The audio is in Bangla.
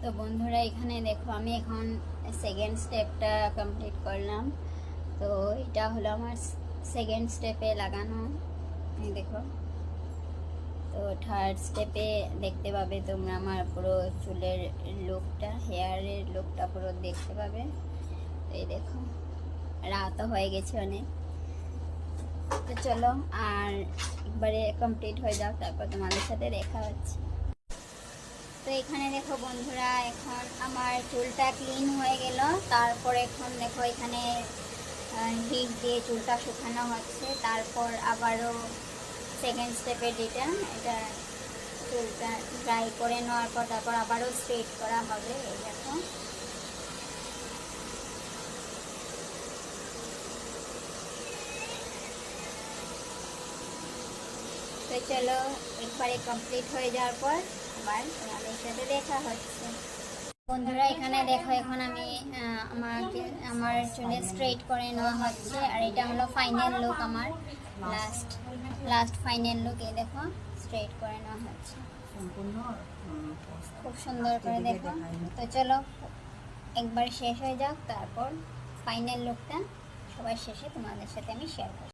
তো বন্ধুরা এখানে দেখো আমি এখন সেকেন্ড স্টেপটা কমপ্লিট করলাম। তো এটা হলো আমার সেকেন্ড স্টেপে লাগানো, এই দেখো। তো থার্ড স্টেপে দেখতে পাবে তোমরা আমার পুরো চুলের লুকটা, হেয়ারের লুকটা পুরো দেখতে পাবে। এই দেখো রাতও হয়ে গেছে অনেক। তো চলো আর একবারে কমপ্লিট হয়ে যাও, তারপর তোমাদের সাথে দেখা হচ্ছে। তো এখানে দেখো বন্ধুরা এখন আমার চুলটা ক্লিন হয়ে গেল। তারপর এখন দেখো এখানে হিট দিয়ে চুলটা শুকানো হচ্ছে। তারপর আবারও সেকেন্ড স্টেপে যেটা, এটা চুলটা ড্রাই করে নেওয়ার পর তারপর আবারও স্ট্রেট করা হবে। এই দেখো তো চলো একবারে কমপ্লিট হয়ে যাওয়ার পর আবার তোমাদের সাথে দেখা হচ্ছে। বন্ধুরা এখানে দেখো এখন আমি আমার চুলে স্ট্রেট করে নেওয়া হচ্ছে। আর এটা হলো ফাইনাল লুক আমার, লাস্ট ফাইনাল লুক। এই দেখো স্ট্রেট করে নেওয়া হচ্ছে খুব সুন্দর করে, দেখো। তো চলো একবার শেষ হয়ে যাক, তারপর ফাইনাল লুকটা সবার শেষে তোমাদের সাথে আমি শেয়ার করব।